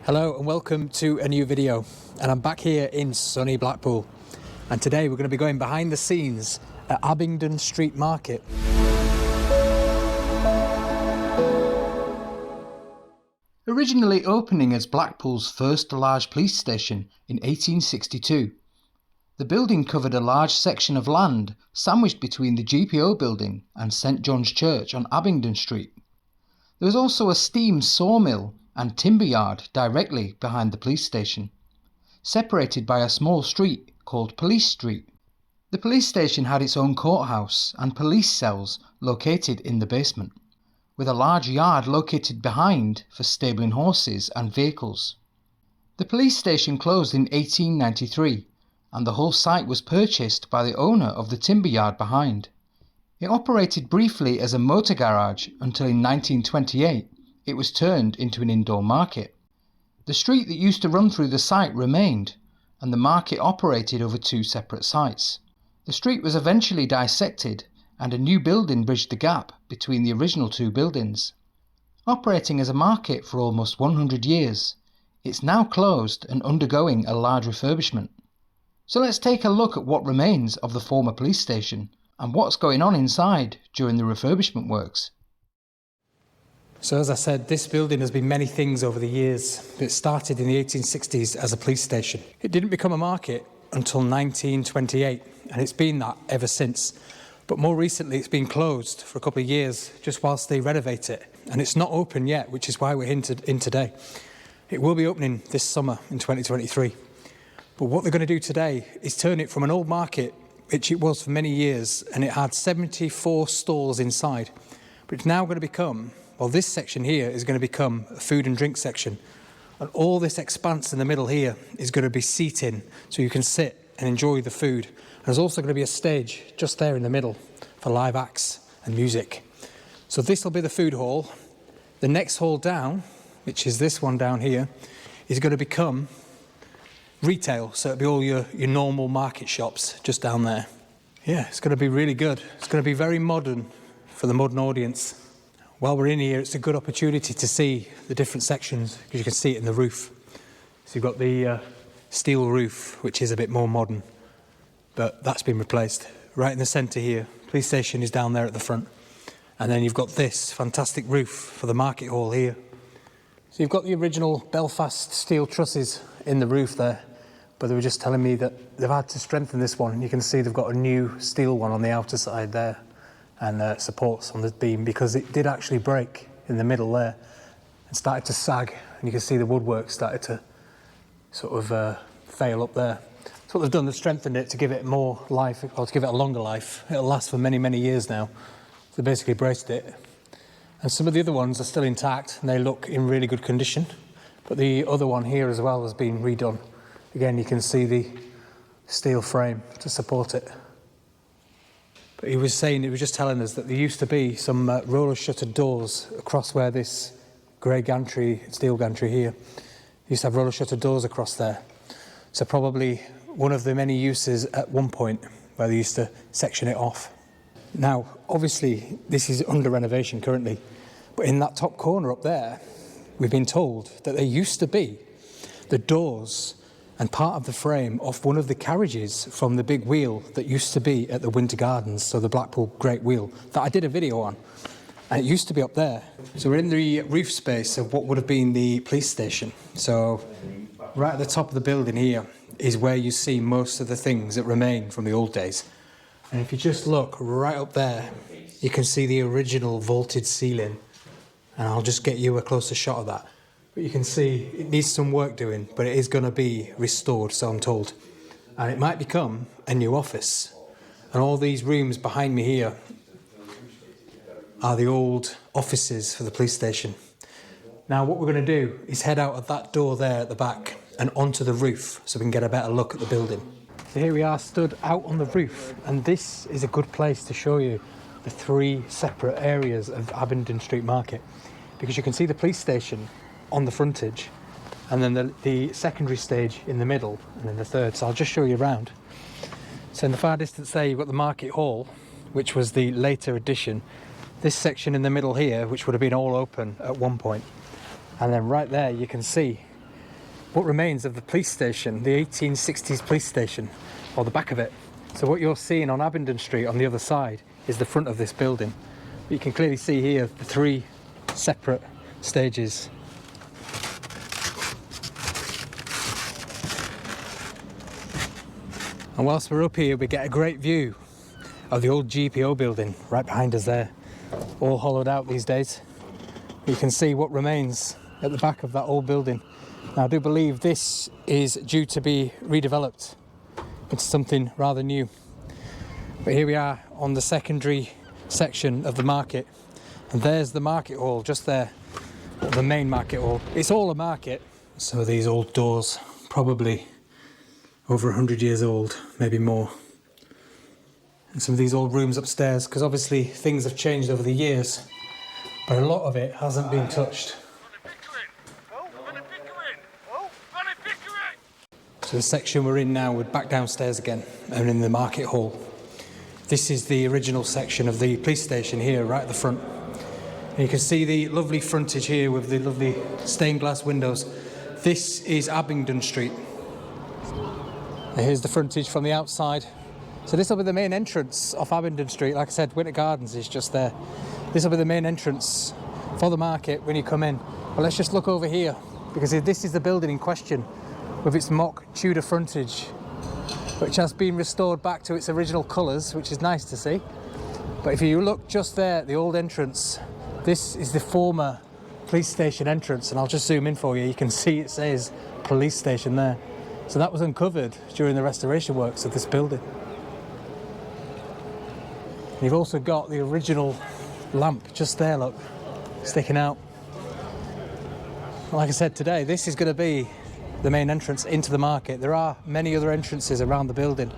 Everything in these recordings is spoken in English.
Hello and welcome to a new video, and I'm back here in sunny Blackpool, and today we're going to be going behind the scenes at Abingdon Street Market. Originally opening as Blackpool's first large police station in 1862, the building covered a large section of land sandwiched between the GPO building and St John's Church on Abingdon Street. There was also a steam sawmill and timber yard directly behind the police station, separated by a small street called Police Street. The police station had its own courthouse and police cells located in the basement, with a large yard located behind for stabling horses and vehicles. The police station closed in 1893, and the whole site was purchased by the owner of the timber yard behind. It operated briefly as a motor garage until in 1928 it was turned into an indoor market. The street that used to run through the site remained, and the market operated over two separate sites. The street was eventually dissected, and a new building bridged the gap between the original two buildings. Operating as a market for almost 100 years, it's now closed and undergoing a large refurbishment. So let's take a look at what remains of the former police station and what's going on inside during the refurbishment works. So as I said, this building has been many things over the years. It started in the 1860s as a police station. It didn't become a market until 1928, and it's been that ever since. But more recently it's been closed for a couple of years just whilst they renovate it, and it's not open yet, which is why we're in today. It will be opening this summer in 2023. But what they're going to do today is turn it from an old market, which it was for many years, and it had 74 stalls inside, but it's now going to become, well, this section here is going to become a food and drink section, and all this expanse in the middle here is going to be seating, so you can sit and enjoy the food. And there's also going to be a stage just there in the middle for live acts and music. So this will be the food hall. The next hall down, which is this one down here, is going to become retail, so it'll be all your normal market shops just down there. Yeah, it's going to be really good. It's going to be very modern for the modern audience. While we're in here, it's a good opportunity to see the different sections, because you can see it in the roof. So you've got the steel roof, which is a bit more modern, but that's been replaced. Right in the centre here, police station is down there at the front. And then you've got this fantastic roof for the market hall here. So you've got the original Belfast steel trusses in the roof there, but they were just telling me that they've had to strengthen this one. You can see they've got a new steel one on the outer side there, and supports on the beam, because it did actually break in the middle there and started to sag, and you can see the woodwork started to sort of fail up there. So what they've done, they've strengthened it to give it more life, or to give it a longer life. It'll last for many, many years now. So they basically braced it. And some of the other ones are still intact, and they look in really good condition. But the other one here as well has been redone. Again, you can see the steel frame to support it. But he was just telling us that there used to be some roller shuttered doors across where this grey gantry, steel gantry here, used to have roller shuttered doors across there. So probably one of the many uses at one point where they used to section it off. Now, obviously, this is under renovation currently, but in that top corner up there, we've been told that there used to be the doors and part of the frame of one of the carriages from the big wheel that used to be at the Winter Gardens, so the Blackpool Great Wheel, that I did a video on, and it used to be up there. So we're in the roof space of what would have been the police station. So right at the top of the building here is where you see most of the things that remain from the old days. And if you just look right up there, you can see the original vaulted ceiling, and I'll just get you a closer shot of that. But you can see it needs some work doing, but it is going to be restored, so I'm told. And it might become a new office. And all these rooms behind me here are the old offices for the police station. Now what we're going to do is head out of that door there at the back and onto the roof so we can get a better look at the building. So here we are stood out on the roof, and this is a good place to show you the three separate areas of Abingdon Street Market, because you can see the police station on the frontage, and then the secondary stage in the middle, and then the third. So I'll just show you around. So in the far distance there, you've got the market hall, which was the later addition. This section in the middle here, which would have been all open at one point. And then right there, you can see what remains of the police station, the 1860s police station, or the back of it. So what you're seeing on Abingdon Street on the other side is the front of this building. You can clearly see here the 3 separate stages. And whilst we're up here, we get a great view of the old GPO building right behind us there, all hollowed out these days. You can see what remains at the back of that old building. Now, I do believe this is due to be redeveloped into something rather new. But here we are on the secondary section of the market, and there's the market hall just there, the main market hall. It's all a market. Some of these old doors, probably over 100 years old, maybe more. And some of these old rooms upstairs, because obviously things have changed over the years, but a lot of it hasn't been touched. So the section we're in now, we're back downstairs again and in the market hall. This is the original section of the police station here, right at the front. And you can see the lovely frontage here with the lovely stained glass windows. This is Abingdon Street. And here's the frontage from the outside. So this will be the main entrance off Abingdon Street. Like I said, Winter Gardens is just there. This will be the main entrance for the market when you come in. But let's just look over here, because this is the building in question with its mock Tudor frontage, which has been restored back to its original colours, which is nice to see. But if you look just there at the old entrance, this is the former police station entrance, and I'll just zoom in for you. You can see it says police station there. So that was uncovered during the restoration works of this building. You've also got the original lamp just there, look, sticking out. Like I said today, this is going to be the main entrance into the market. There are many other entrances around the building.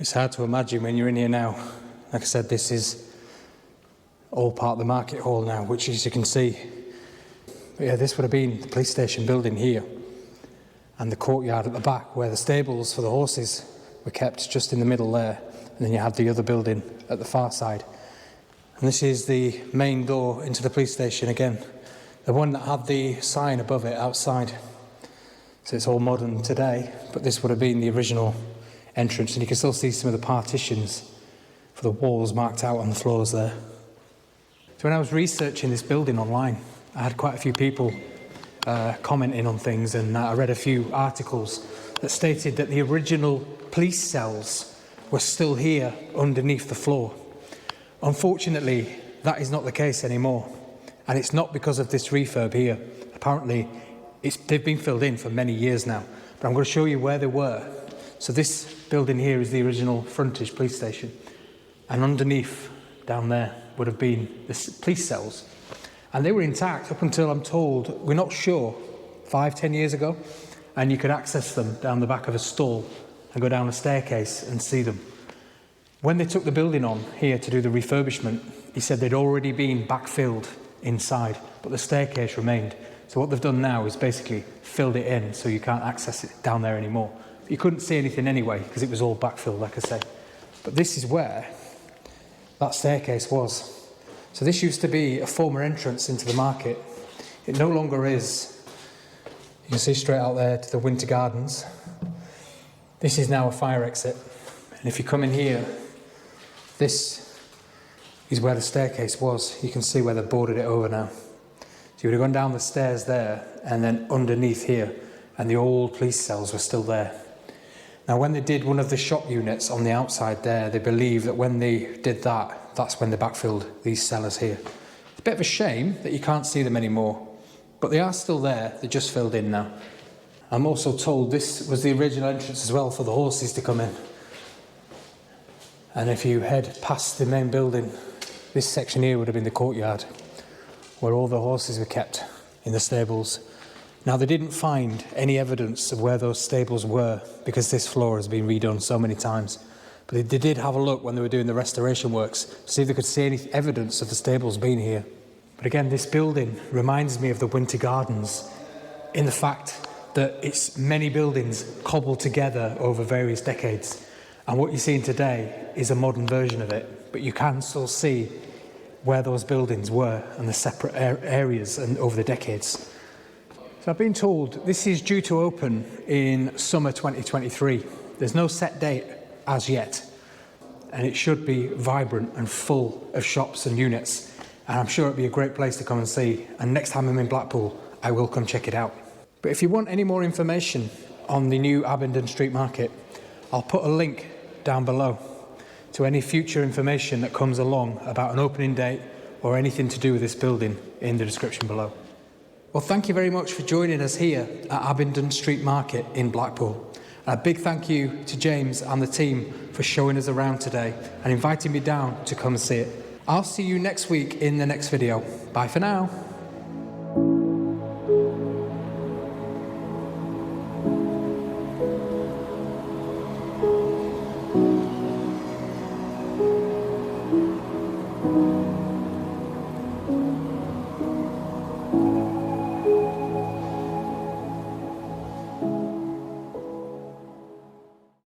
It's hard to imagine when you're in here now. Like I said, this is all part of the market hall now, which, as you can see, but yeah, this would have been the police station building here, and the courtyard at the back where the stables for the horses were kept, just in the middle there. And then you have the other building at the far side. And this is the main door into the police station again, the one that had the sign above it outside. So it's all modern today, but this would have been the original entrance, and you can still see some of the partitions for the walls marked out on the floors there. So when I was researching this building online, I had quite a few people commenting on things, and I read a few articles that stated that the original police cells were still here underneath the floor. Unfortunately, that is not the case anymore, and it's not because of this refurb here. Apparently, they've been filled in for many years now, but I'm going to show you where they were. So this building here is the original frontage police station, and underneath, down there, would have been the police cells. And they were intact up until, I'm told, we're not sure, 5-10 years ago, and you could access them down the back of a stall and go down a staircase and see them. When they took the building on here to do the refurbishment, he said they'd already been backfilled inside, but the staircase remained. So what they've done now is basically filled it in so you can't access it down there anymore. You couldn't see anything anyway because it was all backfilled, like I say. But this is where that staircase was. So this used to be a former entrance into the market. It no longer is. You can see straight out there to the Winter Gardens. This is now a fire exit. And if you come in here, this is where the staircase was. You can see where they've boarded it over now. So you would have gone down the stairs there and then underneath here, and the old police cells were still there. Now, when they did one of the shop units on the outside there, they believe that when they did that, that's when they backfilled these cellars here. It's a bit of a shame that you can't see them anymore, but they are still there. They're just filled in now. I'm also told this was the original entrance as well for the horses to come in. And if you head past the main building, this section here would have been the courtyard, where all the horses were kept in the stables. Now, they didn't find any evidence of where those stables were because this floor has been redone so many times. But they did have a look when they were doing the restoration works to see if they could see any evidence of the stables being here. But again, this building reminds me of the Winter Gardens in the fact that it's many buildings cobbled together over various decades. And what you're seeing today is a modern version of it, but you can still see where those buildings were and the separate areas and over the decades. So I've been told this is due to open in summer 2023. There's no set date as yet, and it should be vibrant and full of shops and units, and I'm sure it'll be a great place to come and see, and next time I'm in Blackpool I will come check it out. But if you want any more information on the new Abingdon Street Market, I'll put a link down below to any future information that comes along about an opening date or anything to do with this building in the description below. Well, thank you very much for joining us here at Abingdon Street Market in Blackpool. And a big thank you to James and the team for showing us around today and inviting me down to come and see it. I'll see you next week in the next video. Bye for now.